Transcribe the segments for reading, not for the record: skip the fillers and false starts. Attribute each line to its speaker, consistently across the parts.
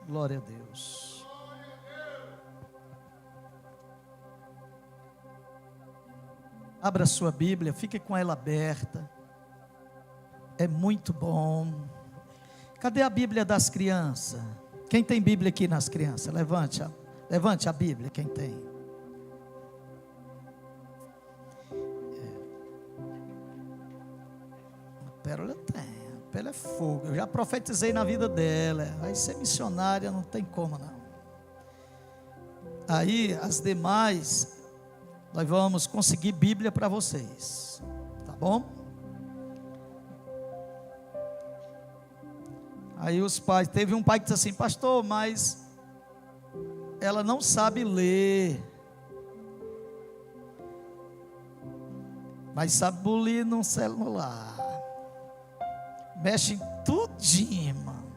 Speaker 1: Glória a Deus. Abra sua Bíblia, fique com ela aberta. É muito bom. Cadê a Bíblia das crianças? Quem tem Bíblia aqui nas crianças? Levante a Bíblia, quem tem. A Pérola tem. A Pérola é fogo. Eu já profetizei na vida dela. Vai ser missionária, não tem como não. Aí, as demais, nós vamos conseguir Bíblia para vocês. Tá bom? Aí os pais, teve um pai que disse assim: pastor, mas ela não sabe ler, mas sabe bulir no celular, mexe em tudinho, mano.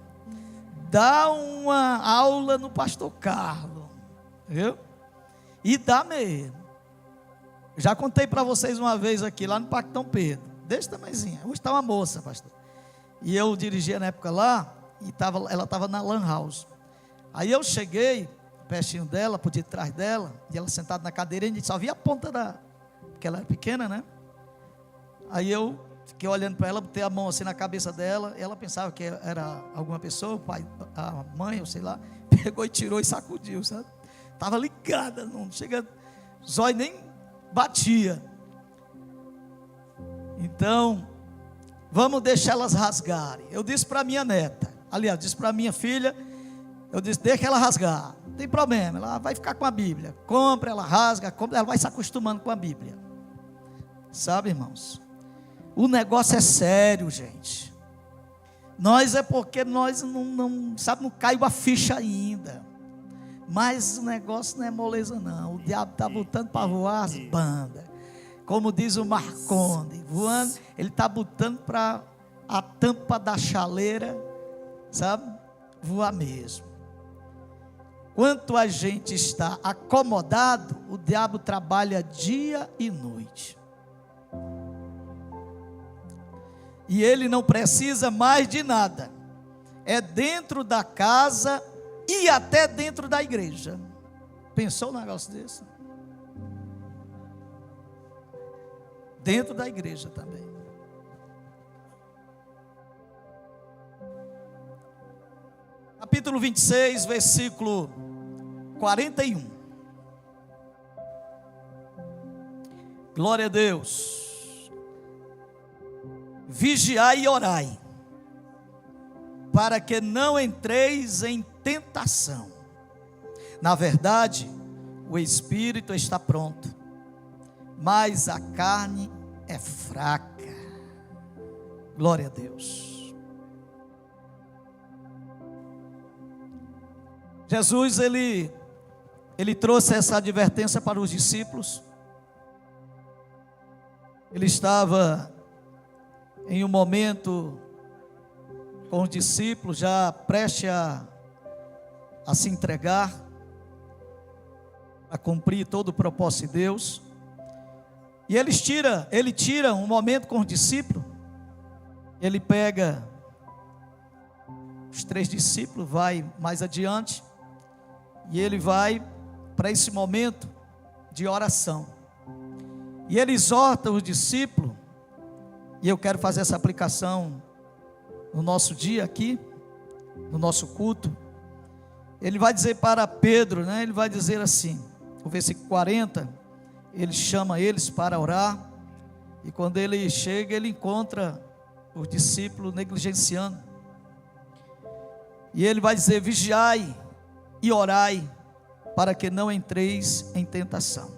Speaker 1: Dá uma aula no pastor Carlos, viu? E dá mesmo. Já contei para vocês uma vez aqui, lá no Parque Dom Pedro, desse tamanhozinho. Hoje está uma moça, pastor. E eu dirigia na época lá, e ela estava na Lan House. Aí eu cheguei pertinho dela, por detrás dela, e ela sentada na cadeira, e a gente só via a ponta porque ela era pequena, né? Aí eu fiquei olhando para ela, botei a mão assim na cabeça dela, ela pensava que era alguma pessoa, o pai, a mãe, ou sei lá, pegou e tirou e sacudiu, sabe? Estava ligada, não chega, zóio nem batia. Então, vamos deixar elas rasgarem. Eu disse para minha neta, aliás, disse para minha filha, eu disse: deixa ela rasgar, não tem problema, ela vai ficar com a Bíblia. Compra, ela rasga, compra, ela vai se acostumando com a Bíblia. Sabe, irmãos, o negócio é sério, gente. Nós é porque nós não caiu a ficha ainda. Mas o negócio não é moleza não. O diabo está botando para voar as bandas. Como diz o Marconde, voando, ele está botando para a tampa da chaleira, sabe, voar mesmo. Quanto a gente está acomodado, o diabo trabalha dia e noite. E ele não precisa mais de nada. É dentro da casa e até dentro da igreja. Pensou um negócio desse? Dentro da igreja também. Capítulo 26, versículo 41. Glória a Deus. Vigiai e orai, para que não entreis em tentação. Na verdade, o espírito está pronto, mas a carne é fraca. Glória a Deus. Jesus, ele trouxe essa advertência para os discípulos. Ele estava em um momento com os discípulos, já prestes a se entregar, a cumprir todo o propósito de Deus. E ele tira um momento com os discípulos. Ele pega os 3 discípulos, vai mais adiante, e ele vai para esse momento de oração. E ele exorta os discípulos, e eu quero fazer essa aplicação no nosso dia aqui, no nosso culto. Ele vai dizer para Pedro, né? Ele vai dizer assim, o versículo 40, ele chama eles para orar, e quando ele chega, ele encontra os discípulos negligenciando, e ele vai dizer: vigiai e orai, para que não entreis em tentação.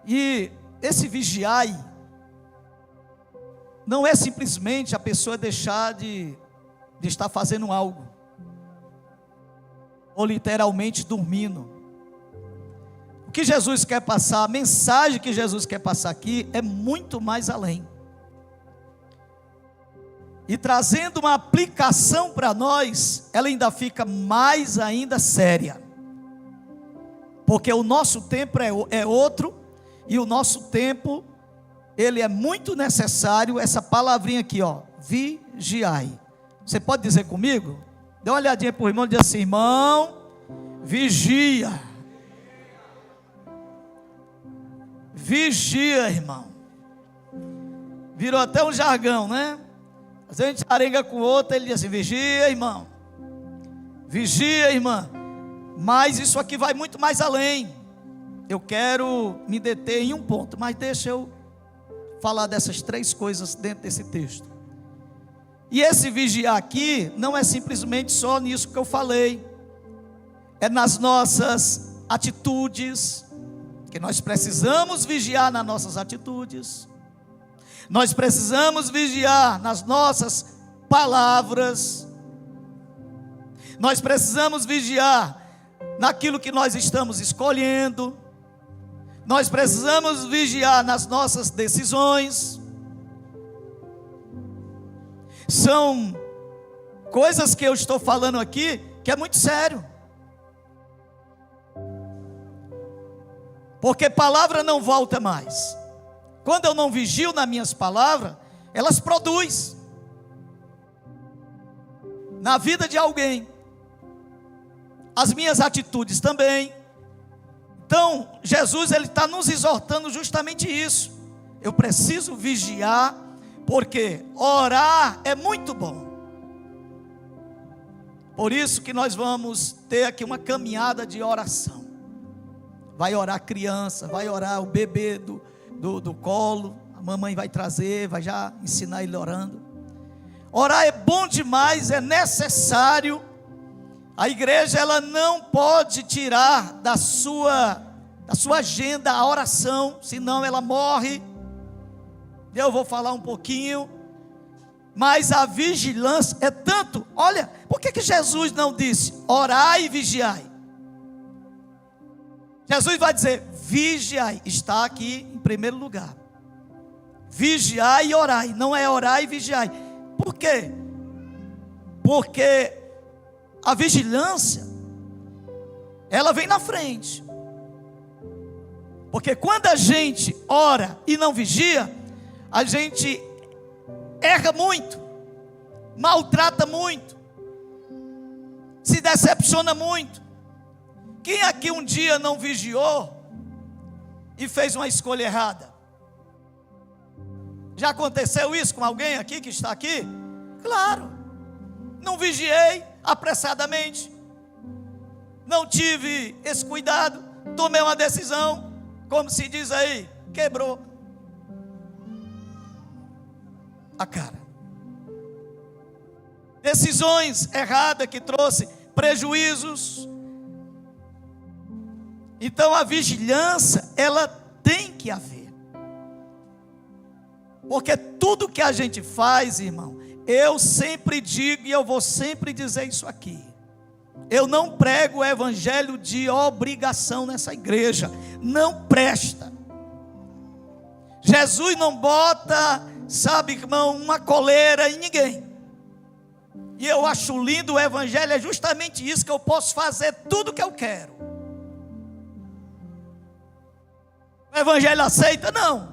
Speaker 1: E esse vigiai não é simplesmente a pessoa deixar de estar fazendo algo, ou literalmente dormindo. O que Jesus quer passar, a mensagem que Jesus quer passar aqui é muito mais além. E trazendo uma aplicação para nós, ela ainda fica mais ainda séria. Porque o nosso tempo é outro, e o nosso tempo, ele é muito necessário, essa palavrinha aqui, ó, vigiai. Você pode dizer comigo? Dê uma olhadinha para o irmão e diz assim: irmão, vigia. Vigia, irmão. Virou até um jargão, né? Às vezes a gente arenga com o outro, ele diz assim: vigia, irmão. Vigia, irmã. Mas isso aqui vai muito mais além. Eu quero me deter em um ponto, mas deixa eu falar dessas 3 coisas dentro desse texto. E esse vigiar aqui não é simplesmente só nisso que eu falei. É nas nossas atitudes, que nós precisamos vigiar nas nossas atitudes. Nós precisamos vigiar nas nossas palavras. Nós precisamos vigiar naquilo que nós estamos escolhendo. Nós precisamos vigiar nas nossas decisões. São coisas que eu estou falando aqui que é muito sério. Porque palavra não volta mais. Quando eu não vigio nas minhas palavras, elas produzem na vida de alguém. As minhas atitudes também. Então, Jesus, ele está nos exortando justamente isso. Eu preciso vigiar, porque orar é muito bom. Por isso que nós vamos ter aqui uma caminhada de oração. Vai orar a criança, vai orar o bebê do colo, a mamãe vai trazer, vai já ensinar ele orando. Orar é bom demais, é necessário. A igreja, ela não pode tirar da sua agenda a oração, senão ela morre. Eu vou falar um pouquinho, mas a vigilância é tanto. Olha, por que Jesus não disse orai e vigiai? Jesus vai dizer vigiai, está aqui em primeiro lugar. Vigiai e orai, não é orar e vigiai. Por quê? Porque a vigilância, ela vem na frente. Porque quando a gente ora e não vigia, a gente erra muito, maltrata muito, se decepciona muito. Quem aqui um dia não vigiou e fez uma escolha errada? Já aconteceu isso com alguém aqui que está aqui? Claro. Não vigiei apressadamente, não tive esse cuidado, tomei uma decisão, como se diz aí, quebrou a cara. Decisões erradas que trouxe prejuízos. Então a vigilância, ela tem que haver. Porque tudo que a gente faz, irmão, eu sempre digo e eu vou sempre dizer isso aqui. Eu não prego o evangelho de obrigação nessa igreja. Não presta. Jesus não bota, sabe, irmão, uma coleira em ninguém. E eu acho lindo o evangelho, é justamente isso, que eu posso fazer tudo o que eu quero. O evangelho aceita? Não.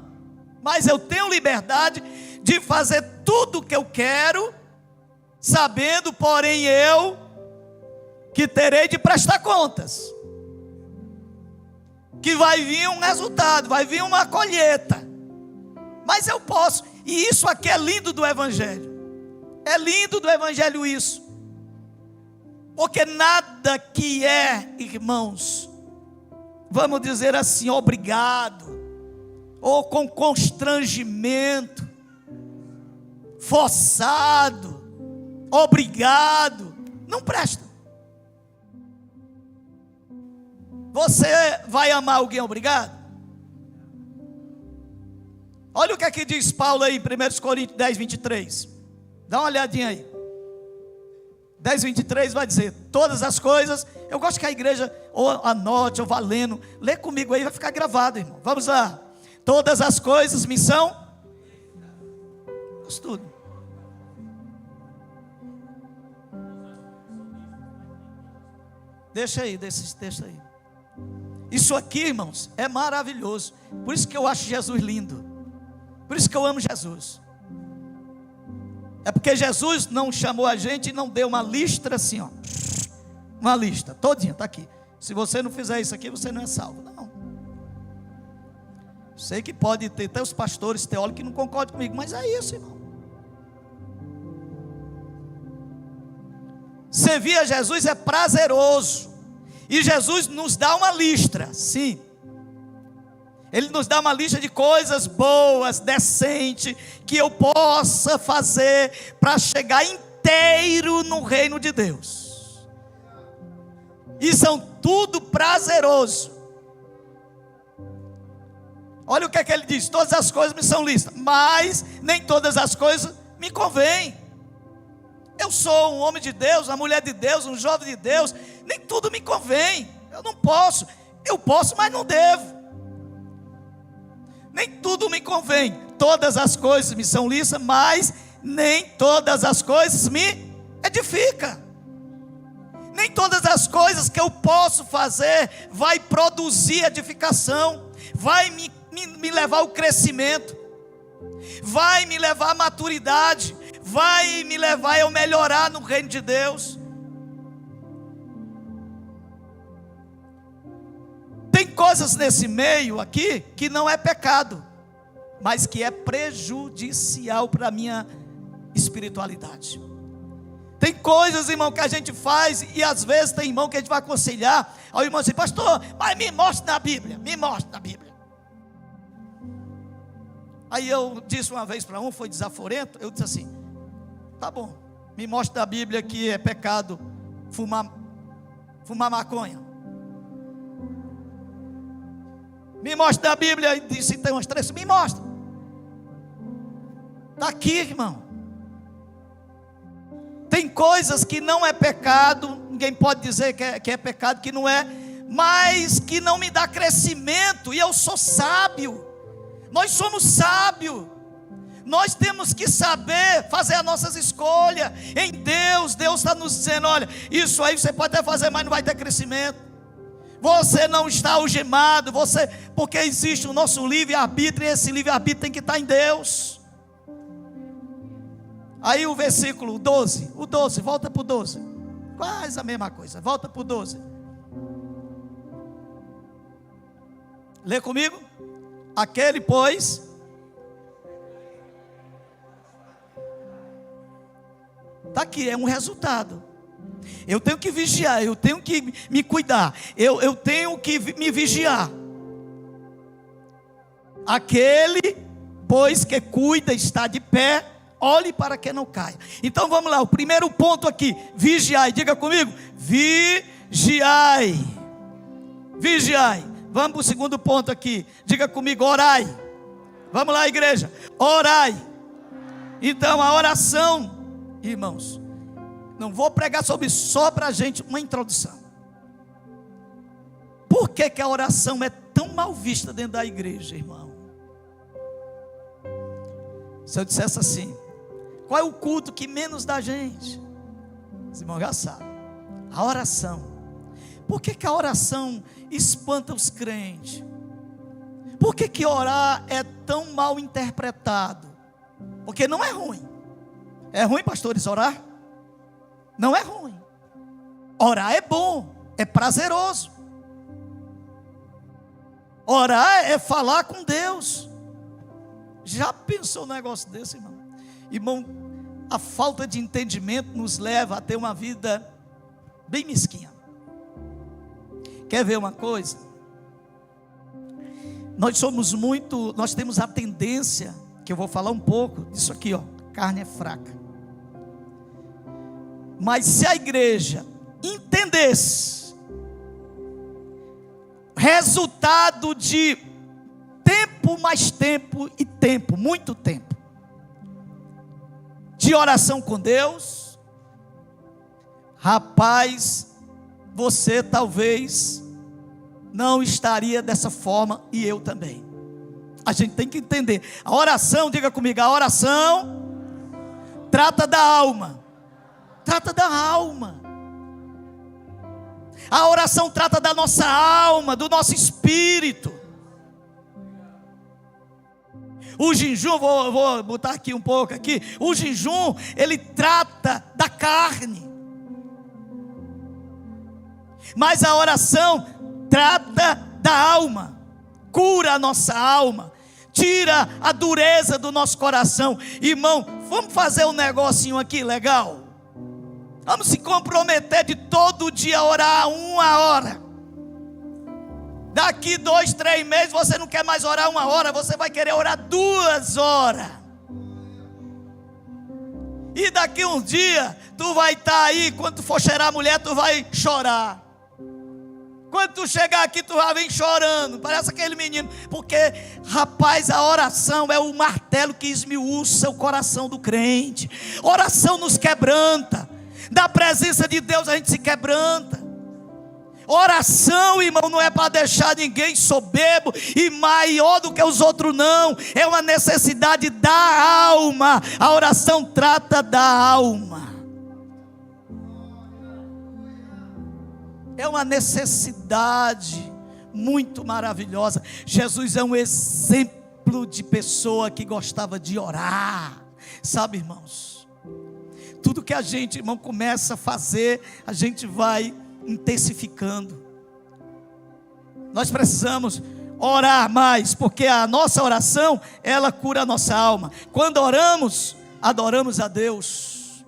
Speaker 1: Mas eu tenho liberdade de fazer tudo o que eu quero, sabendo, porém, eu que terei de prestar contas, que vai vir um resultado, vai vir uma colheita, mas eu posso. E isso aqui é lindo do evangelho, é lindo do evangelho isso, porque nada que é, irmãos, vamos dizer assim, obrigado, ou com constrangimento, forçado, obrigado, não presta. Você vai amar alguém obrigado? Olha o que aqui diz Paulo aí em 1 Coríntios 10, 23. Dá uma olhadinha aí. 10, 23 vai dizer: todas as coisas. Eu gosto que a igreja ou anote ou vá lendo. Lê comigo aí, vai ficar gravado, irmão. Vamos lá. Todas as coisas me são. Tudo. Deixa aí, desse texto aí. Isso aqui, irmãos, é maravilhoso. Por isso que eu acho Jesus lindo. Por isso que eu amo Jesus. É porque Jesus não chamou a gente e não deu uma lista assim, ó. Uma lista, todinha, está aqui. Se você não fizer isso aqui, você não é salvo. Não. Sei que pode ter até os pastores teólogos que não concordam comigo, mas é isso, irmão. Servir a Jesus é prazeroso. E Jesus nos dá uma lista, sim. Ele nos dá uma lista de coisas boas, decentes, que eu possa fazer para chegar inteiro no reino de Deus. E são tudo prazeroso. Olha o que é que ele diz: todas as coisas me são lícitas, mas nem todas as coisas me convêm. Eu sou um homem de Deus, uma mulher de Deus, um jovem de Deus, nem tudo me convém. Eu não posso, eu posso, mas não devo. Nem tudo me convém. Todas as coisas me são lícitas, mas nem todas as coisas me edificam. Nem todas as coisas que eu posso fazer vai produzir edificação, vai me levar ao crescimento, vai me levar à maturidade, vai me levar a eu melhorar no reino de Deus. Tem coisas nesse meio aqui que não é pecado, mas que é prejudicial para a minha espiritualidade. Tem coisas, irmão, que a gente faz, e às vezes tem irmão que a gente vai aconselhar, aí o irmão diz: pastor, mas me mostra na Bíblia, me mostra na Bíblia. Aí eu disse uma vez para um, foi desaforento, eu disse assim: tá bom, me mostra na Bíblia que é pecado fumar maconha. Me mostra na Bíblia, e disse: tem umas 3, me mostra. Está aqui, irmão. Tem coisas que não é pecado, ninguém pode dizer que é pecado, que não é, mas que não me dá crescimento, e eu sou sábio. Nós somos sábios. Nós temos que saber fazer as nossas escolhas em Deus. Deus está nos dizendo: olha, isso aí você pode até fazer, mas não vai ter crescimento. Você não está algemado, porque existe o nosso livre-arbítrio, e esse livre-arbítrio tem que estar em Deus. Aí o versículo 12, volta para o 12, quase a mesma coisa, volta para o 12. Lê comigo. Aquele, pois, está aqui, é um resultado. Eu tenho que vigiar, eu tenho que me cuidar, eu tenho que me vigiar. Aquele, pois, que cuida, está de pé, olhe para que não caia. Então vamos lá, o primeiro ponto aqui: vigiai. Diga comigo: vigiai. Vigiai. Vamos para o segundo ponto aqui. Diga comigo: orai. Vamos lá, igreja, orai. Então a oração, irmãos, não vou pregar sobre isso, só para a gente uma introdução. Por que a oração é tão mal vista dentro da igreja, irmão? Se eu dissesse assim: qual é o culto que menos dá gente? Os irmãos já sabem. A oração. Por que a oração espanta os crentes? Por que orar é tão mal interpretado? Porque não é ruim. É ruim, pastores, orar? Não é ruim. Orar é bom, é prazeroso. Orar é falar com Deus. Já pensou um negócio desse, irmão? Irmão, a falta de entendimento nos leva a ter uma vida bem mesquinha. Quer ver uma coisa? Nós temos a tendência, que eu vou falar um pouco disso aqui, ó, carne é fraca. Mas se a igreja entendesse resultado de tempo mais tempo e tempo, muito tempo, de oração com Deus, rapaz, você talvez não estaria dessa forma, e eu também. A gente tem que entender, a oração, diga comigo, a oração trata da alma. Trata da alma. A oração trata da nossa alma, do nosso espírito. O jejum, vou botar aqui um pouco aqui. O jejum, ele trata da carne. Mas a oração trata da alma. Cura a nossa alma. Tira a dureza do nosso coração. Irmão, vamos fazer um negocinho aqui legal? Vamos se comprometer de todo dia orar 1 hora. Daqui 2, 3 meses você não quer mais orar 1 hora, você vai querer orar 2 horas. E daqui uns dias, tu vai estar aí, quando tu for cheirar a mulher, tu vai chorar. Quando tu chegar aqui, tu vai vir chorando, parece aquele menino. Porque, rapaz, a oração é o martelo que esmiuça o coração do crente. Oração nos quebranta. Da presença de Deus a gente se quebranta. Oração, irmão, não é para deixar ninguém soberbo e maior do que os outros, não. É uma necessidade da alma. A oração trata da alma. É uma necessidade muito maravilhosa. Jesus é um exemplo de pessoa que gostava de orar. Sabe, irmãos? Tudo que a gente, irmão, começa a fazer, a gente vai intensificando. Nós precisamos orar mais, porque a nossa oração, ela cura a nossa alma. Quando oramos, adoramos a Deus.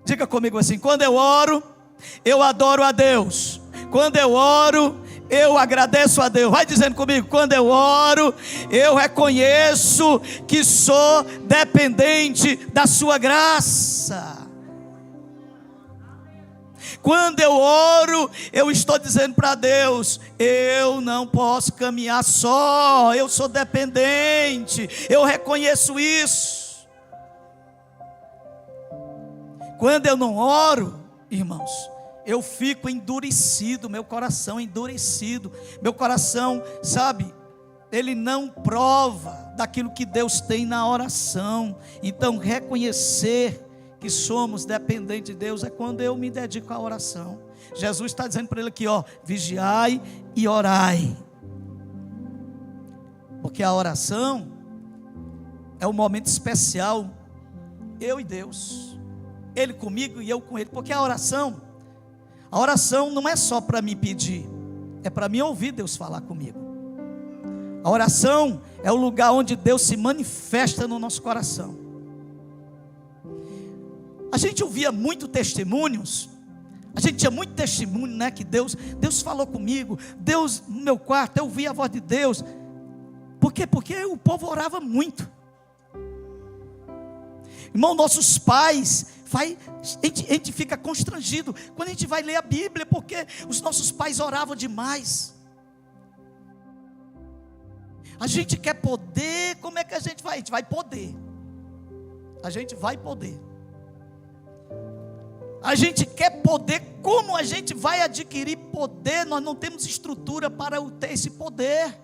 Speaker 1: Diga comigo assim: quando eu oro, eu adoro a Deus. Quando eu oro, eu agradeço a Deus. Vai dizendo comigo: quando eu oro, eu reconheço que sou dependente da sua graça. Quando eu oro, eu estou dizendo para Deus: eu não posso caminhar só, eu sou dependente, eu reconheço isso. Quando eu não oro, irmãos, eu fico endurecido, meu coração endurecido, meu coração, sabe, ele não prova daquilo que Deus tem na oração. Então, reconhecer que somos dependentes de Deus é quando eu me dedico à oração. Jesus está dizendo para ele aqui, ó: vigiai e orai. Porque a oração é um momento especial, eu e Deus, Ele comigo e eu com Ele. Porque a oração não é só para me pedir, é para mim ouvir Deus falar comigo. A oração é o lugar onde Deus se manifesta no nosso coração. A gente ouvia muito testemunhos, a gente tinha muito testemunho, né? Que Deus falou comigo, Deus no meu quarto, eu ouvia a voz de Deus. Por quê? Porque o povo orava muito. Irmão, nossos pais, a gente fica constrangido quando a gente vai ler a Bíblia, porque os nossos pais oravam demais. A gente quer poder, como é que a gente vai? A gente vai poder. A gente vai poder. A gente quer poder. Como a gente vai adquirir poder? Nós não temos estrutura para ter esse poder.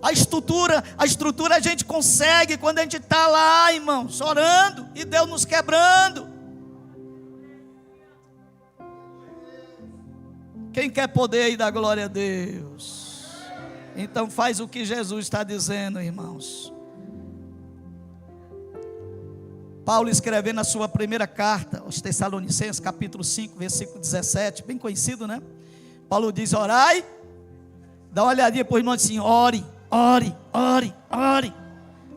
Speaker 1: A estrutura a gente consegue quando a gente está lá, irmãos, orando e Deus nos quebrando. Quem quer poder aí, dá glória a Deus. Então faz o que Jesus está dizendo, irmãos. Paulo escrevendo na sua primeira carta aos Tessalonicenses, capítulo 5, versículo 17, bem conhecido, né? Paulo diz: orai. Dá uma olhadinha para o irmão assim: ore, ore, ore, ore.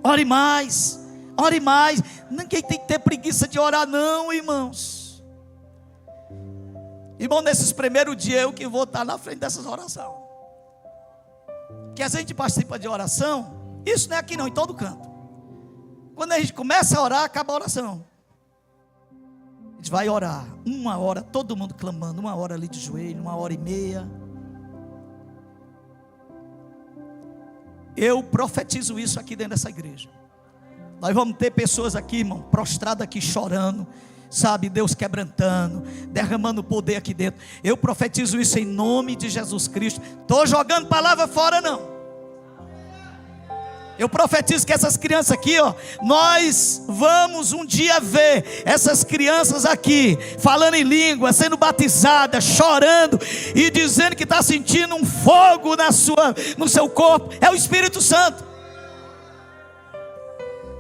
Speaker 1: Ore mais, ore mais. Ninguém tem que ter preguiça de orar não, irmãos. Irmão, nesses primeiros dias eu que vou estar na frente dessas orações. Que a gente participa de oração, isso não é aqui não, em todo canto. Quando a gente começa a orar, acaba a oração. A gente vai orar 1 hora, todo mundo clamando, 1 hora ali de joelho, 1h30. Eu profetizo isso aqui dentro dessa igreja. Nós vamos ter pessoas aqui, irmão, prostradas aqui chorando, sabe, Deus quebrantando, derramando poder aqui dentro. Eu profetizo isso em nome de Jesus Cristo. Estou jogando palavra fora não. Eu profetizo que essas crianças aqui, ó, nós vamos um dia ver essas crianças aqui, falando em língua, sendo batizadas, chorando e dizendo que está sentindo um fogo no seu corpo. É o Espírito Santo.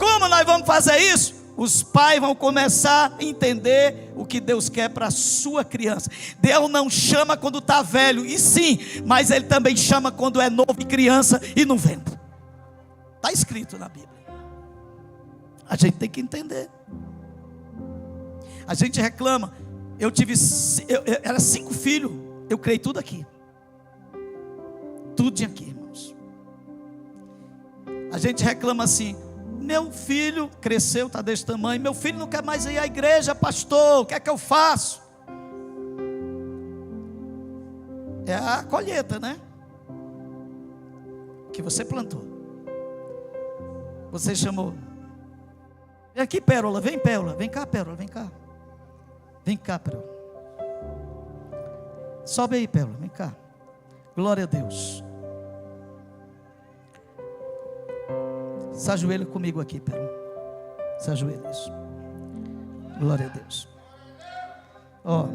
Speaker 1: Como nós vamos fazer isso? Os pais vão começar a entender o que Deus quer para a sua criança. Deus não chama quando está velho, e sim, mas Ele também chama quando é novo e criança e no ventre. Está escrito na Bíblia. A gente tem que entender. A gente reclama. Eu era 5 filhos. Eu criei tudo aqui. Tudo aqui, irmãos. A gente reclama assim: meu filho cresceu, está desse tamanho. Meu filho não quer mais ir à igreja, pastor. O que é que eu faço? É a colheita, né? Que você plantou. Você chamou. Vem aqui, Pérola. Vem, Pérola. Vem cá, Pérola. Vem cá. Vem cá, Pérola. Sobe aí, Pérola. Vem cá. Glória a Deus. Se ajoelha comigo aqui, Pérola. Se ajoelha, isso. Glória a Deus. Ó,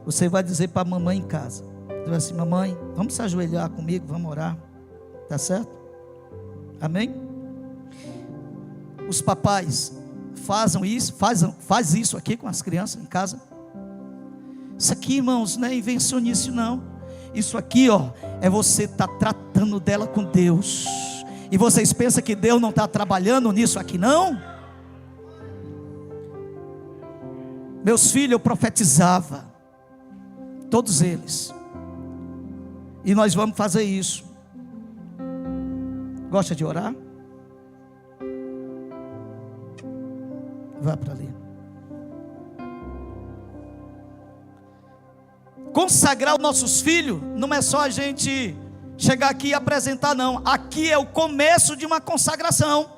Speaker 1: você vai dizer para a mamãe em casa. Você vai assim: mamãe, vamos se ajoelhar comigo, vamos orar. Tá certo? Amém? Os papais faz isso aqui com as crianças em casa. Isso aqui, irmãos, não é invencionice não. Isso aqui, ó, é você estar tratando dela com Deus. E vocês pensam que Deus não está trabalhando nisso aqui não? Meus filhos eu profetizava, todos eles. E nós vamos fazer isso. Gosta de orar? Vá para ali. Consagrar os nossos filhos não é só a gente chegar aqui e apresentar, não. Aqui é o começo de uma consagração.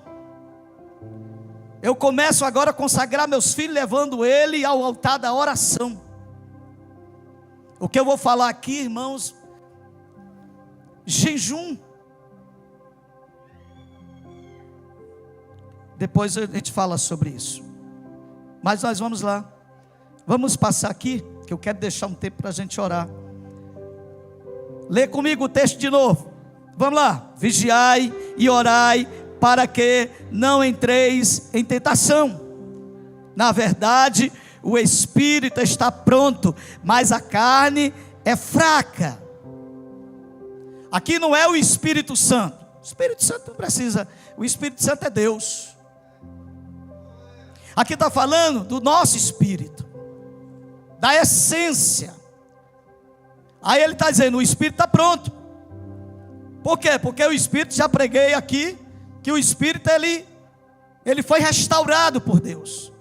Speaker 1: Eu começo agora a consagrar meus filhos, levando ele ao altar da oração. O que eu vou falar aqui, irmãos, jejum. Depois a gente fala sobre isso. Mas nós vamos lá. Vamos passar aqui, que eu quero deixar um tempo para a gente orar. Lê comigo o texto de novo. Vamos lá. Vigiai e orai, para que não entreis em tentação. Na verdade, o espírito está pronto, mas a carne é fraca. Aqui não é o Espírito Santo. O Espírito Santo não precisa. O Espírito Santo é Deus. Aqui está falando do nosso espírito, da essência. Aí ele está dizendo: o espírito está pronto. Por quê? Porque o espírito, já preguei aqui, que o espírito ele foi restaurado por Deus.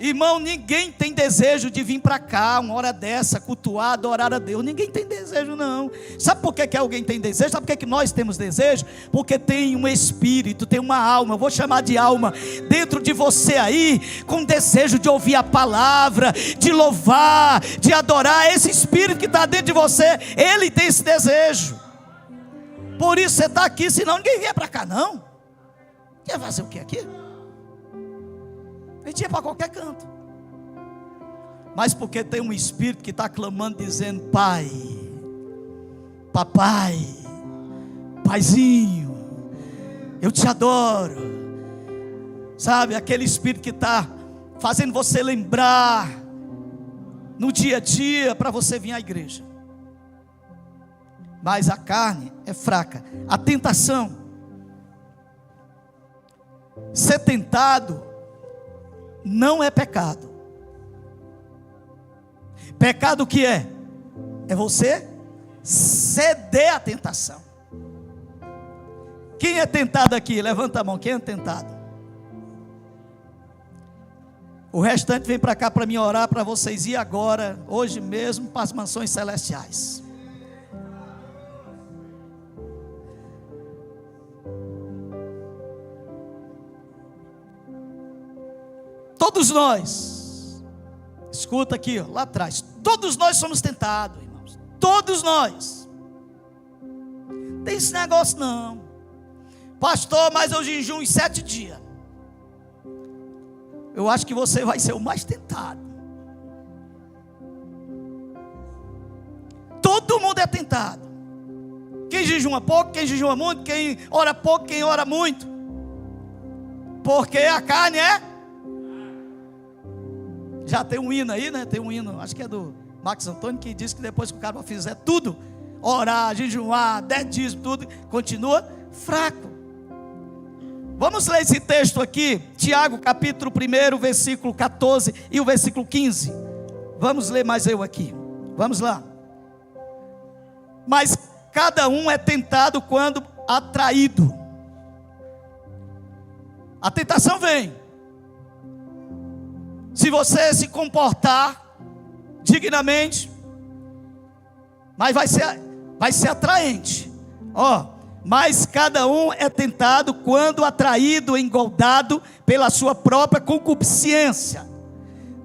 Speaker 1: Irmão, ninguém tem desejo de vir para cá uma hora dessa, cultuar, adorar a Deus. Ninguém tem desejo não. Sabe por que alguém tem desejo? Sabe por que nós temos desejo? Porque tem um espírito, tem uma alma, eu vou chamar de alma, dentro de você aí, com desejo de ouvir a palavra, de louvar, de adorar. Esse espírito que está dentro de você, ele tem esse desejo. Por isso você está aqui, senão ninguém vier para cá não. Quer fazer o que aqui? A gente ia para qualquer canto. Mas porque tem um espírito que está clamando, dizendo: pai, papai, paizinho, eu te adoro. Sabe, aquele espírito que está fazendo você lembrar no dia a dia para você vir à igreja. Mas a carne é fraca. A tentação, ser tentado não é pecado. Pecado o que é? É você ceder à tentação. Quem é tentado aqui? Levanta a mão. Quem é tentado? O restante vem para cá para mim orar para vocês ir agora, hoje mesmo, para as mansões celestiais. Todos nós, escuta aqui, ó, lá atrás, todos nós somos tentados, irmãos, todos nós. Não tem esse negócio não, pastor, mas eu jejum em 7 dias. Eu acho que você vai ser o mais tentado. Todo mundo é tentado. Quem jejuma pouco, quem jejuma muito, quem ora pouco, quem ora muito. Porque a carne é. Já tem um hino aí, né? Tem um hino, acho que é do Marcos Antônio, que diz que depois que o cara fizer tudo, orar, jejuar, 10 dias, tudo, continua fraco. Vamos ler esse texto aqui, Tiago capítulo 1, versículo 14 e o versículo 15. Vamos ler mais eu aqui. Vamos lá. Mas cada um é tentado quando atraído. A tentação vem. Se você se comportar dignamente, mas vai ser atraente. Mas cada um é tentado quando atraído, engoldado pela sua própria concupiscência.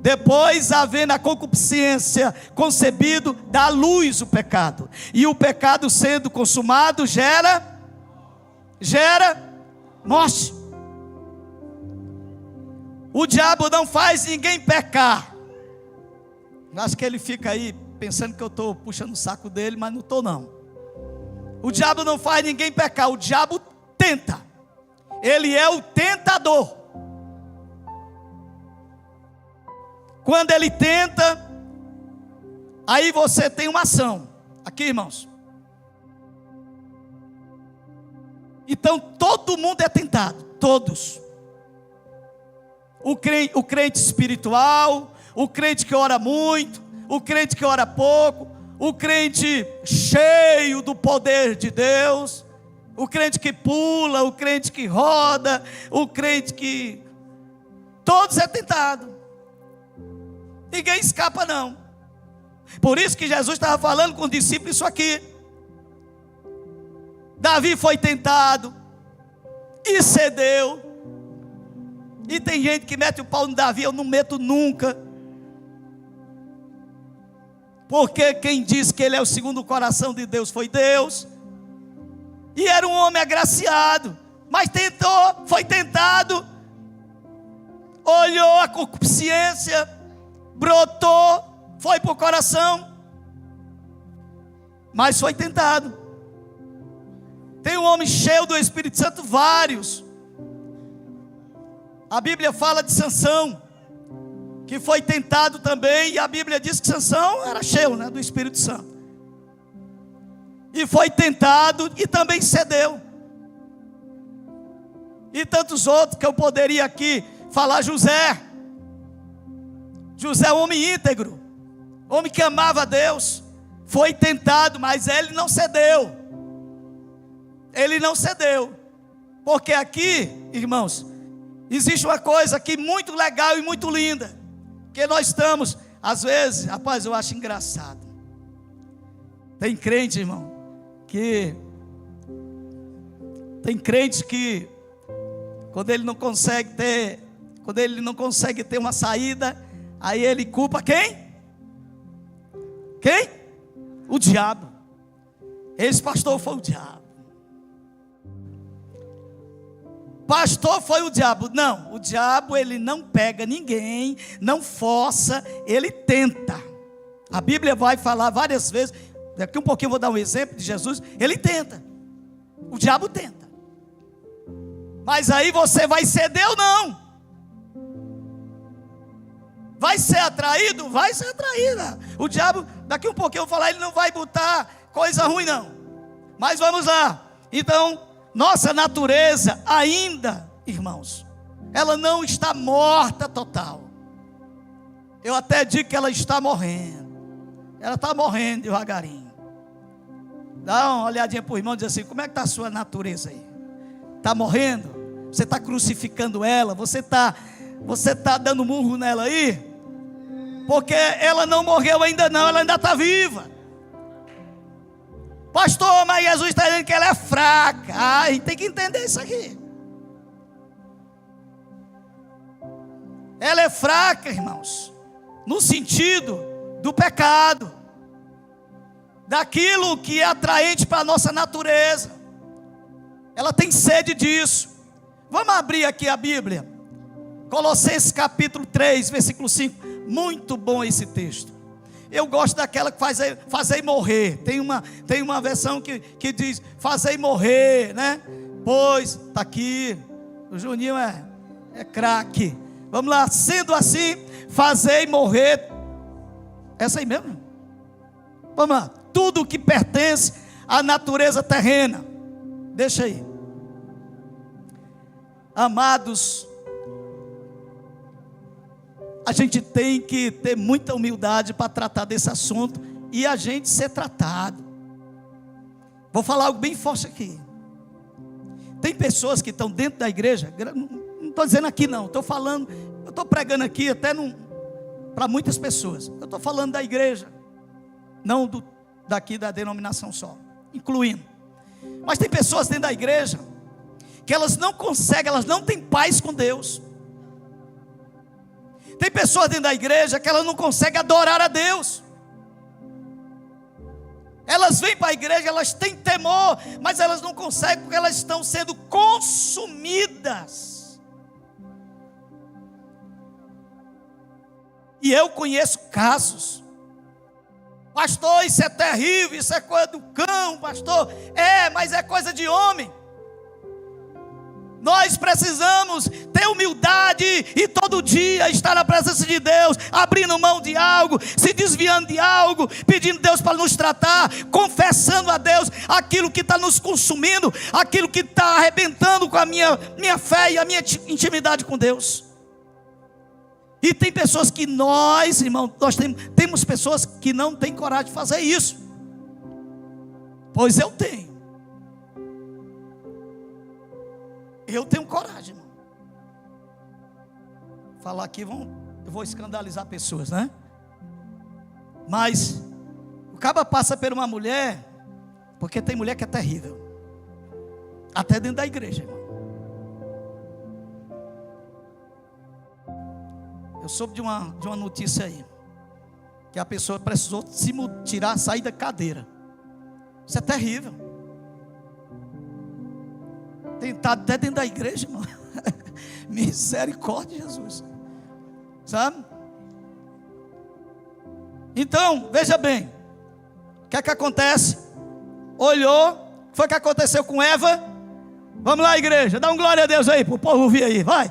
Speaker 1: Depois, havendo a concupiscência concebido, dá à luz o pecado. E o pecado sendo consumado gera morte. O diabo não faz ninguém pecar. Acho que ele fica aí pensando que eu estou puxando o saco dele, mas não estou não. O diabo não faz ninguém pecar, o diabo tenta. Ele é o tentador. Quando ele tenta, aí você tem uma ação. Aqui, irmãos. Então todo mundo é tentado, todos. O crente espiritual, o crente que ora muito, o crente que ora pouco, o crente cheio do poder de Deus, o crente que pula, o crente que roda, o crente que... Todos é tentado. Ninguém escapa não. Por isso que Jesus estava falando com os discípulos isso aqui. Davi foi tentado e cedeu. E tem gente que mete o pau no Davi, eu não meto nunca. Porque quem disse que ele é o segundo coração de Deus foi Deus. E era um homem agraciado, mas tentou, foi tentado. Olhou a concupiscência, brotou, foi para o coração, mas foi tentado. Tem um homem cheio do Espírito Santo, vários. A Bíblia fala de Sansão, que foi tentado também, e a Bíblia diz que Sansão era cheio, né, do Espírito Santo. E foi tentado e também cedeu. E tantos outros que eu poderia aqui falar. José, homem íntegro, homem que amava a Deus, foi tentado, mas ele não cedeu. Ele não cedeu. Porque aqui, irmãos, existe uma coisa aqui muito legal e muito linda, que nós estamos, às vezes, rapaz, eu acho engraçado. Tem crente, irmão, tem crente que quando ele não consegue ter uma saída, aí ele culpa quem? Quem? O diabo. Esse pastor foi o diabo. Pastor foi o diabo. Não, o diabo ele não pega ninguém, não força, ele tenta. A Bíblia vai falar várias vezes. Daqui um pouquinho eu vou dar um exemplo de Jesus. Ele tenta. O diabo tenta. Mas aí você vai ceder ou não? Vai ser atraído? Vai ser atraído. O diabo, daqui um pouquinho eu vou falar, ele não vai botar coisa ruim não. Mas vamos lá. Então, nossa natureza ainda, irmãos, ela não está morta total. Eu até digo que ela está morrendo. Ela está morrendo devagarinho. Dá uma olhadinha para o irmão e diz assim: como é que está a sua natureza aí? Está morrendo? Você está crucificando ela? Você está dando murro nela aí? Porque ela não morreu ainda não, ela ainda está viva. Pastor, mas Jesus está dizendo que ela é fraca. A gente tem que entender isso aqui. Ela é fraca, irmãos, no sentido do pecado, daquilo que é atraente para a nossa natureza. Ela tem sede disso. Vamos abrir aqui a Bíblia, Colossenses capítulo 3, versículo 5. Muito bom esse texto. Eu gosto daquela que fazei morrer. Tem uma versão que diz fazei morrer, né? Pois, está aqui. O Juninho É craque. Vamos lá, sendo assim, fazei morrer. Essa aí mesmo. Vamos lá, tudo que pertence à natureza terrena. Deixa aí. Amados, a gente tem que ter muita humildade para tratar desse assunto e a gente ser tratado. Vou falar algo bem forte aqui. Tem pessoas que estão dentro da igreja, não estou dizendo aqui não, estou falando, eu estou pregando aqui até para muitas pessoas. Eu estou falando da igreja, não daqui da denominação só, incluindo. Mas tem pessoas dentro da igreja que elas não conseguem, elas não têm paz com Deus. Tem pessoas dentro da igreja que elas não conseguem adorar a Deus. Elas vêm para a igreja, elas têm temor, mas elas não conseguem porque elas estão sendo consumidas. E eu conheço casos. Pastor, isso é terrível, isso é coisa do cão, pastor. Mas é coisa de homem. Nós precisamos ter humildade e todo dia estar na presença de Deus, abrindo mão de algo, se desviando de algo, pedindo a Deus para nos tratar, confessando a Deus aquilo que está nos consumindo, aquilo que está arrebentando com a minha fé e a minha intimidade com Deus. E tem pessoas que nós, irmão, temos pessoas que não têm coragem de fazer isso. Pois eu tenho. Eu tenho coragem, irmão. Falar aqui, eu vou escandalizar pessoas, né? Mas o cara passa por uma mulher, porque tem mulher que é terrível, até dentro da igreja, irmão. Eu soube de uma notícia aí, que a pessoa precisou sair da cadeira. Isso é terrível. Tentado até dentro da igreja, irmão. Misericórdia, Jesus. Sabe? Então, veja bem. O que é que acontece? Olhou. O que foi que aconteceu com Eva? Vamos lá, igreja. Dá um glória a Deus aí, para o povo ouvir aí. Vai.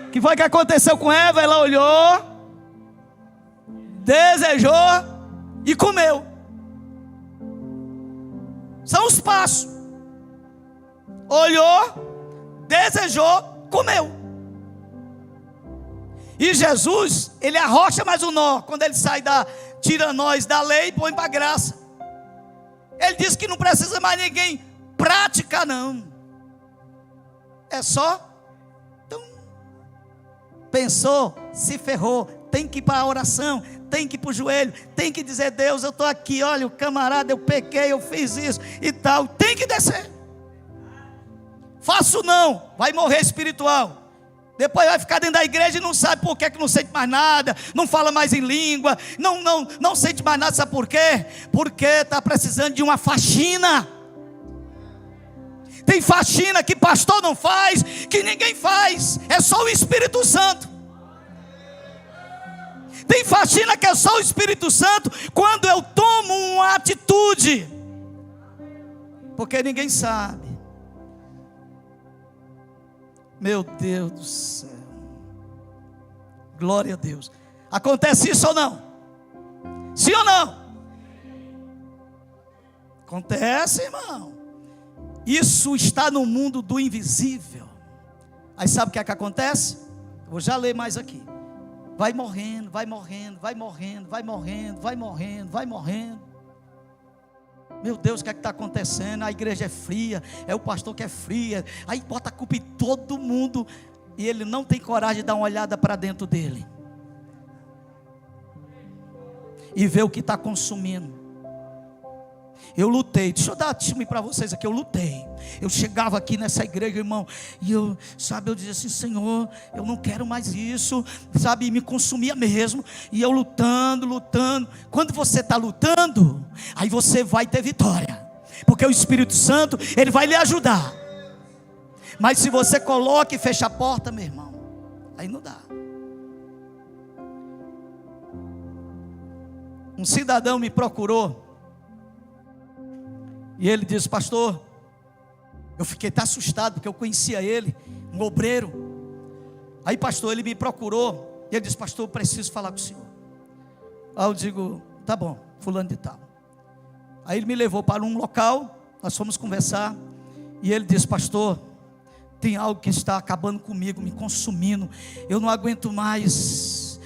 Speaker 1: O que foi que aconteceu com Eva? Ela olhou, desejou e comeu. São os passos. Olhou, desejou, comeu. E Jesus, ele arrocha mais um nó, quando ele tira nós da lei e põe para a graça. Ele diz que não precisa mais ninguém praticar, não. É só, então, pensou, se ferrou, tem que ir para a oração, tem que ir para o joelho, tem que dizer: Deus, eu estou aqui, olha, o camarada, eu pequei, eu fiz isso e tal, tem que descer. Faço não, vai morrer espiritual. Depois vai ficar dentro da igreja e não sabe por que não sente mais nada, não fala mais em língua, não sente mais nada, sabe por quê? Porque está precisando de uma faxina. Tem faxina que pastor não faz, que ninguém faz, é só o Espírito Santo. Tem faxina que é só o Espírito Santo quando eu tomo uma atitude, porque ninguém sabe. Meu Deus do céu. Glória a Deus. Acontece isso ou não? Sim ou não? Acontece, irmão. Isso está no mundo do invisível. Aí sabe o que é que acontece? Eu vou já ler mais aqui. Vai morrendo, vai morrendo, vai morrendo, vai morrendo, vai morrendo, vai morrendo. Meu Deus, o que é que está acontecendo? A igreja é fria, é o pastor que é fria. Aí bota a culpa em todo mundo e ele não tem coragem de dar uma olhada para dentro dele e ver o que está consumindo. Eu lutei, deixa eu dar testemunho para vocês aqui. Eu lutei, eu chegava aqui nessa igreja, irmão, e eu dizia assim: Senhor, eu não quero mais isso, sabe, me consumia mesmo. E eu lutando. Quando você está lutando, aí você vai ter vitória, porque o Espírito Santo, ele vai lhe ajudar. Mas se você coloca e fecha a porta, meu irmão, aí não dá. Um cidadão me procurou e ele disse: pastor, eu fiquei até assustado, porque eu conhecia ele, um obreiro. Aí, pastor, ele me procurou, e ele disse: pastor, eu preciso falar com o senhor. Aí eu digo: tá bom, fulano de tal. Aí ele me levou para um local, nós fomos conversar, e ele disse: pastor, tem algo que está acabando comigo, me consumindo, eu não aguento mais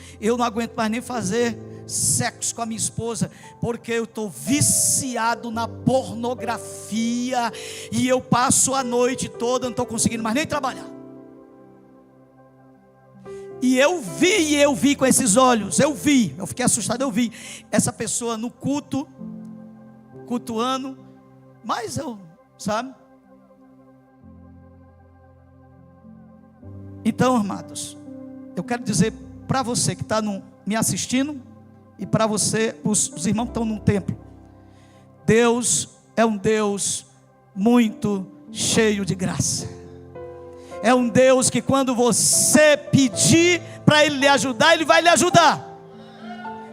Speaker 1: nem fazer sexo com a minha esposa, porque eu estou viciado na pornografia, e eu passo a noite toda, não estou conseguindo mais nem trabalhar. E eu vi com esses olhos, eu fiquei assustado, eu vi essa pessoa no culto, cultuando, mas eu, sabe? Então, amados, eu quero dizer para você que está me assistindo, e para você, os irmãos que estão no templo, Deus é um Deus muito cheio de graça. É um Deus que quando você pedir para Ele lhe ajudar, Ele vai lhe ajudar.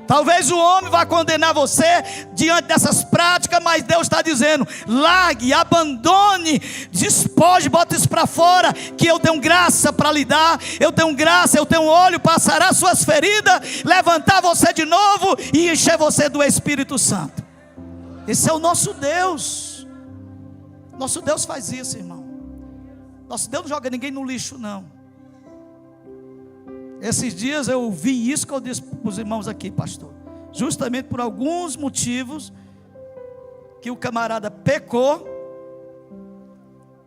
Speaker 1: Talvez o homem vá condenar você diante dessas práticas, mas Deus está dizendo: largue, abandone, despoje, bota isso para fora, que eu tenho graça para lhe dar, eu tenho graça, eu tenho óleo para sarar suas feridas, levantar você de novo e encher você do Espírito Santo. Esse é o nosso Deus. Nosso Deus faz isso, irmão. Nosso Deus não joga ninguém no lixo, não. Esses dias eu ouvi isso que eu disse para os irmãos aqui, pastor. Justamente por alguns motivos, que o camarada pecou,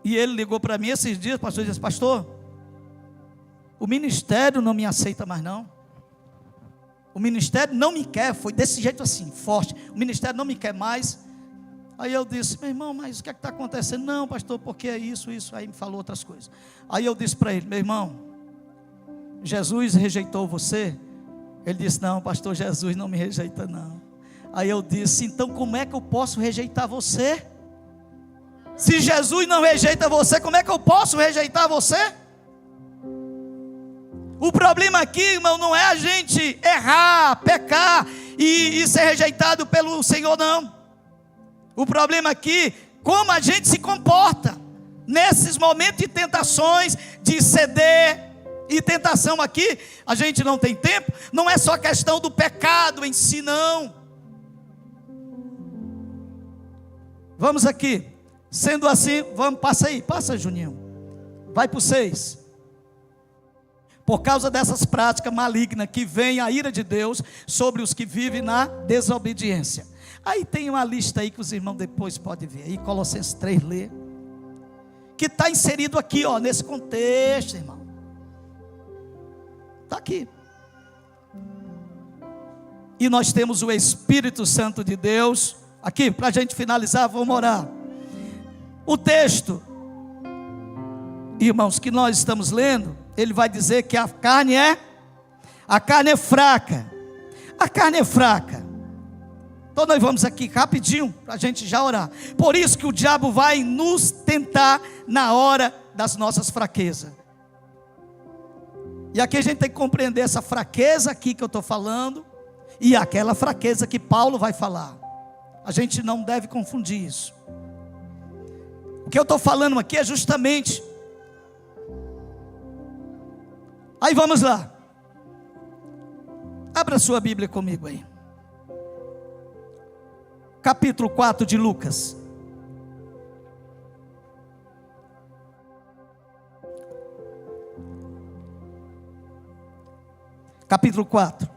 Speaker 1: e ele ligou para mim esses dias, pastor, e disse: pastor, o ministério não me aceita mais não. O ministério não me quer, foi desse jeito assim, forte. O ministério não me quer mais. Aí eu disse: meu irmão, mas o que é que está acontecendo? Não, pastor, porque é isso. Aí me falou outras coisas. Aí eu disse para ele: meu irmão, Jesus rejeitou você? Ele disse: não, pastor, Jesus não me rejeita não. Aí eu disse: então como é que eu posso rejeitar você? Se Jesus não rejeita você, como é que eu posso rejeitar você? O problema aqui, irmão, não é a gente errar, pecar e ser rejeitado pelo Senhor, não. O problema aqui, como a gente se comporta nesses momentos de tentações, de ceder. E tentação aqui, a gente não tem tempo, não é só questão do pecado em si, não. Vamos aqui, sendo assim, vamos, passa Juninho, vai para o 6. Por causa dessas práticas malignas, que vem a ira de Deus sobre os que vivem na desobediência. Aí tem uma lista aí que os irmãos depois podem ver, aí Colossenses 3, lê, que está inserido aqui, ó, nesse contexto, irmão. Está aqui. E nós temos o Espírito Santo de Deus. Aqui, para a gente finalizar, vamos orar. O texto, irmãos, que nós estamos lendo, ele vai dizer que a carne é fraca. A carne é fraca. Então nós vamos aqui rapidinho, para a gente já orar. Por isso que o diabo vai nos tentar na hora das nossas fraquezas. E aqui a gente tem que compreender essa fraqueza aqui que eu estou falando, e aquela fraqueza que Paulo vai falar. A gente não deve confundir isso. O que eu estou falando aqui é justamente. Aí vamos lá. Abra sua Bíblia comigo aí. Capítulo 4 de Lucas. Capítulo 4,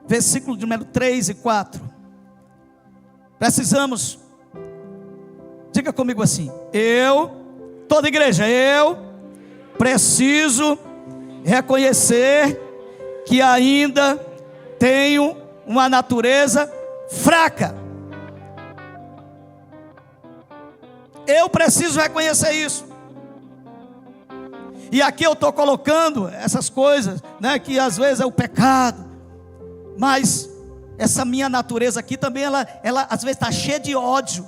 Speaker 1: versículo de número 3 e 4. Precisamos, diga comigo assim: toda igreja, eu preciso reconhecer que ainda tenho uma natureza fraca. Eu preciso reconhecer isso. E aqui eu estou colocando essas coisas, né, que às vezes é o pecado, mas essa minha natureza aqui também, ela às vezes está cheia de ódio,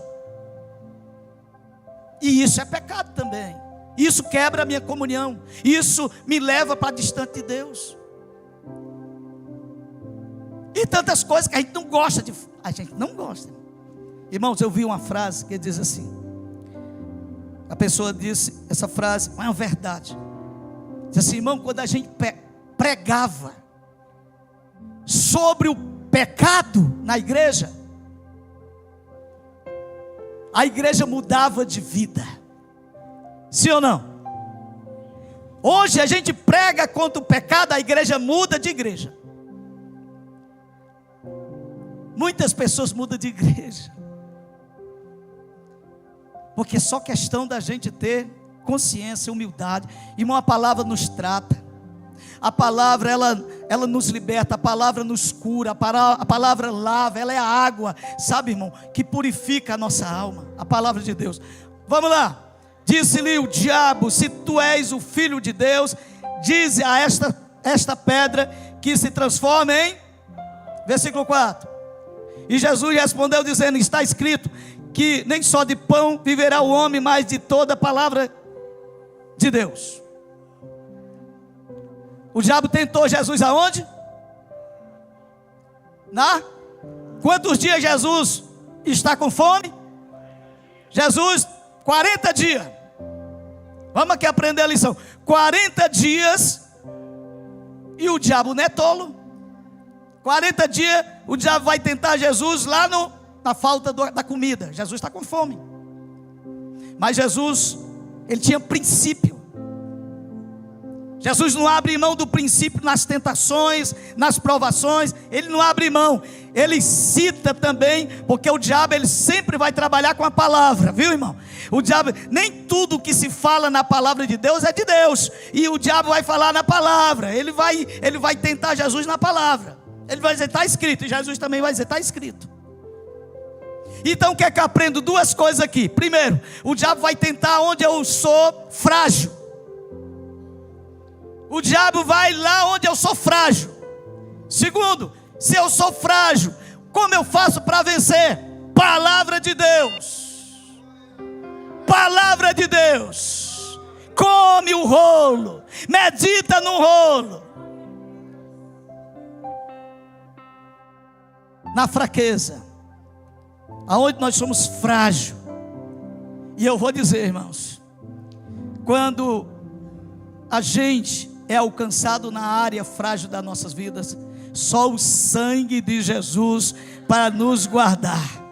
Speaker 1: e isso é pecado também. Isso quebra a minha comunhão, isso me leva para distante de Deus, e tantas coisas que a gente não gosta Irmãos, eu vi uma frase que diz assim, a pessoa disse essa frase, mas é uma verdade. Diz assim, irmão, quando a gente pregava sobre o pecado na igreja, a igreja mudava de vida. Sim ou não? Hoje a gente prega contra o pecado, a igreja muda de igreja. Muitas pessoas mudam de igreja, porque é só questão da gente ter consciência, humildade. Irmão, a palavra nos trata, a palavra ela nos liberta, a palavra nos cura, a palavra lava, ela é a água, sabe, irmão, que purifica a nossa alma, a palavra de Deus. Vamos lá. Disse-lhe o diabo: se tu és o filho de Deus, dize a esta pedra que se transforme em... Versículo 4. E Jesus respondeu dizendo: está escrito que nem só de pão viverá o homem, mas de toda a palavra de Deus. O diabo tentou Jesus aonde? Quantos dias Jesus está com fome? Jesus, 40 dias. Vamos aqui aprender a lição. 40 dias. E o diabo não é tolo. 40 dias o diabo vai tentar Jesus lá na falta da comida. Jesus está com fome. Mas Jesus, ele tinha princípio. Jesus não abre mão do princípio nas tentações, nas provações. Ele não abre mão. Ele cita também, porque o diabo ele sempre vai trabalhar com a palavra, viu, irmão? O diabo, nem tudo que se fala na palavra de Deus é de Deus. E o diabo vai falar na palavra. Ele vai tentar Jesus na palavra. Ele vai dizer: está escrito. E Jesus também vai dizer: está escrito. Então quer que eu aprenda duas coisas aqui. Primeiro, o diabo vai tentar onde eu sou frágil. O diabo vai lá onde eu sou frágil. Segundo, se eu sou frágil, como eu faço para vencer? Palavra de Deus. Palavra de Deus. Come o rolo, medita no rolo. Na fraqueza, aonde nós somos frágeis. E eu vou dizer, irmãos, quando a gente é alcançado na área frágil das nossas vidas, só o sangue de Jesus para nos guardar.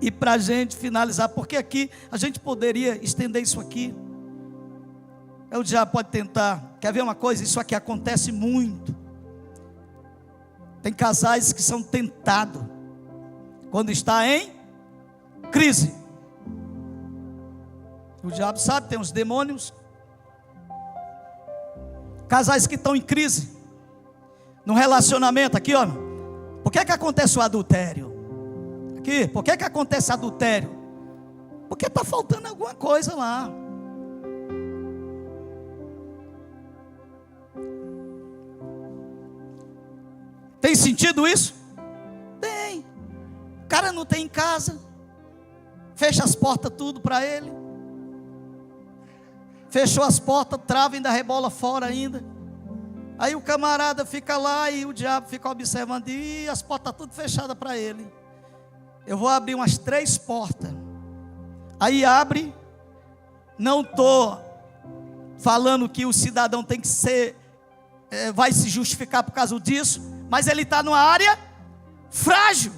Speaker 1: E para a gente finalizar, porque aqui a gente poderia estender isso aqui. O diabo pode tentar. Quer ver uma coisa? Isso aqui acontece muito. Tem casais que são tentados quando está em crise. O diabo sabe, tem os demônios. Casais que estão em crise, no relacionamento, aqui ó, por que acontece o adultério? Aqui, por que acontece adultério? Porque está faltando alguma coisa lá. Tem sentido isso? Tem. O cara não tem em casa, fecha as portas tudo para ele. Fechou as portas, trava, ainda rebola fora ainda. Aí o camarada fica lá e o diabo fica observando. E as portas tudo fechadas para ele. Eu vou abrir umas 3 portas. Aí abre. Não estou falando que o cidadão tem que ser, vai se justificar por causa disso. Mas ele está numa área frágil.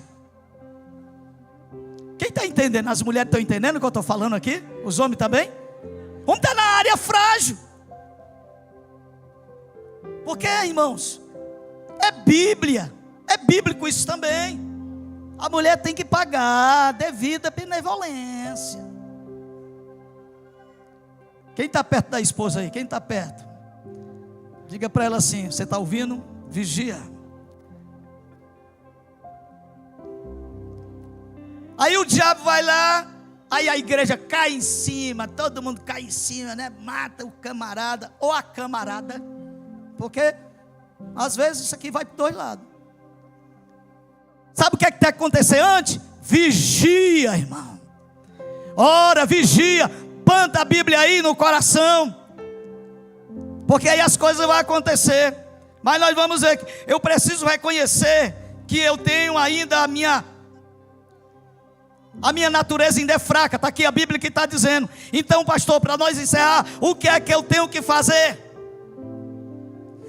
Speaker 1: Quem está entendendo? As mulheres estão entendendo o que eu estou falando aqui? Os homens também? Vamos estar na área frágil. Porque, irmãos, é Bíblia. É bíblico isso também. A mulher tem que pagar devida benevolência. Quem está perto da esposa aí? Quem está perto? Diga para ela assim: você está ouvindo? Vigia. Aí o diabo vai lá. Aí a igreja cai em cima, todo mundo cai em cima, né? Mata o camarada ou a camarada, porque às vezes isso aqui vai para 2 lados. Sabe o que tem que acontecer antes? Vigia, irmão. Ora, vigia, planta a Bíblia aí no coração, porque aí as coisas vão acontecer. Mas nós vamos ver que eu preciso reconhecer que eu tenho ainda a minha A minha natureza ainda é fraca. Está aqui a Bíblia que está dizendo. Então, pastor, para nós encerrar, o que é que eu tenho que fazer?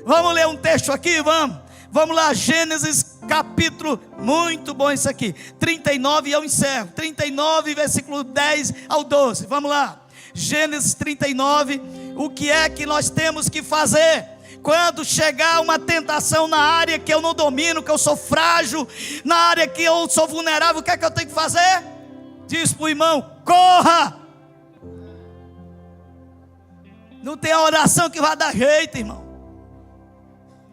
Speaker 1: Vamos ler um texto aqui, vamos. Vamos lá, Gênesis capítulo, muito bom isso aqui, 39, e eu encerro, 39, versículo 10 ao 12, vamos lá. Gênesis 39, o que é que nós temos que fazer? Quando chegar uma tentação na área que eu não domino, que eu sou frágil, na área que eu sou vulnerável, o que é que eu tenho que fazer? Diz para o irmão, corra. Não tem oração que vai dar jeito, irmão.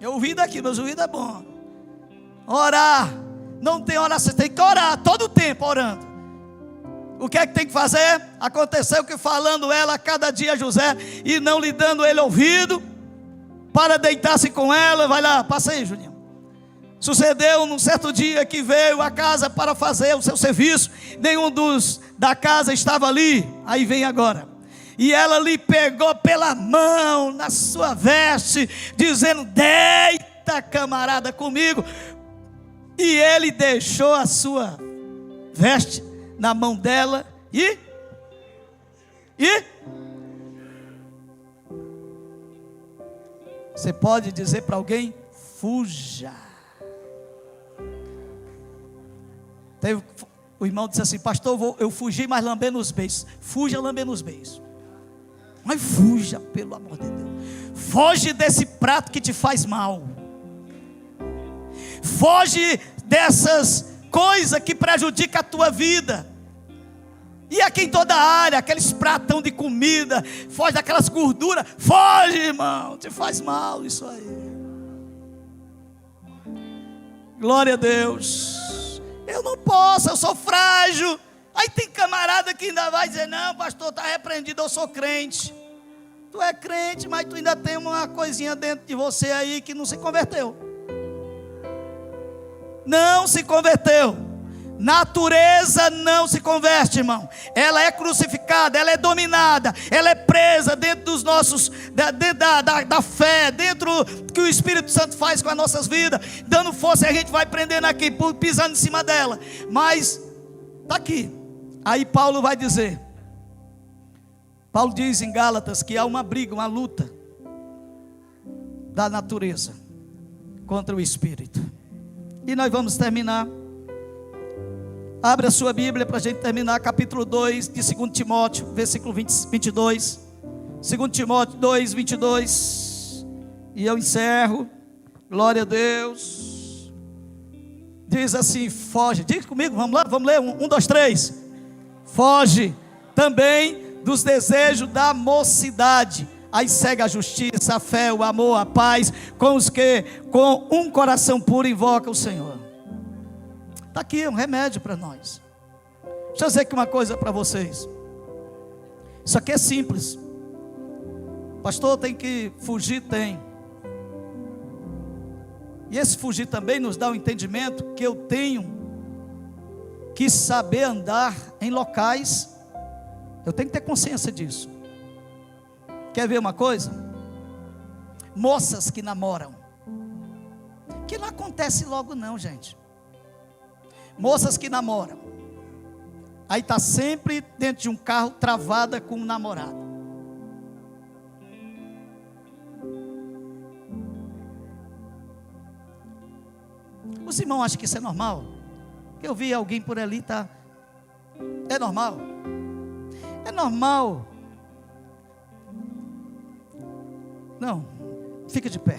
Speaker 1: Eu ouvi daqui, meus ouvidos é bom. Orar, não tem oração, tem que orar, todo o tempo orando. O que é que tem que fazer? Aconteceu que falando ela cada dia a José, e não lhe dando ele ouvido, para deitar-se com ela, vai lá, passa aí, Juninho. Sucedeu num certo dia que veio à casa para fazer o seu serviço, nenhum dos da casa estava ali, aí vem agora. E ela lhe pegou pela mão na sua veste, dizendo, deita camarada comigo. E ele deixou a sua veste na mão dela e você pode dizer para alguém, fuja. O irmão disse assim, pastor, eu fugi, mas lambendo os beijos. Fuja lambendo os beijos. Mas fuja, pelo amor de Deus. Foge desse prato que te faz mal. Foge dessas coisas que prejudicam a tua vida. E aqui em toda a área, aqueles pratão de comida, foge daquelas gorduras. Foge, irmão, te faz mal isso aí. Glória a Deus. Eu não posso, eu sou frágil. Aí tem camarada que ainda vai dizer, não, pastor, está repreendido, eu sou crente. Tu é crente, mas tu ainda tem uma coisinha dentro de você aí que não se converteu. Não se converteu. Natureza não se converte, irmão. Ela é crucificada, ela é dominada, ela é presa dentro dos nossos, dentro da fé, dentro do que o Espírito Santo faz com as nossas vidas, dando força, e a gente vai prendendo aqui, pisando em cima dela. Mas está aqui. Aí Paulo vai dizer, Paulo diz em Gálatas que há uma briga, uma luta da natureza contra o Espírito. E nós vamos terminar. Abre a sua Bíblia para a gente terminar, capítulo 2 de 2 Timóteo, versículo 22. 2 Timóteo 2, 22. E eu encerro. Glória a Deus. Diz assim, foge. Diga comigo, vamos lá, vamos ler. 1, 2, 3. Foge também dos desejos da mocidade. Aí segue a justiça, a fé, o amor, a paz, com os que com um coração puro invocam o Senhor. Está aqui um remédio para nós. Deixa eu dizer aqui uma coisa para vocês. Isso aqui é simples. Pastor, tem que fugir? Tem. E esse fugir também nos dá o entendimento que eu tenho que saber andar em locais. Eu tenho que ter consciência disso. Quer ver uma coisa? Moças que namoram, que não acontece logo não, gente. Moças que namoram, aí está sempre dentro de um carro, travada com um namorado. Os irmãos acham que isso é normal? Eu vi alguém por ali, tá? É normal? É normal. Não, fica de pé.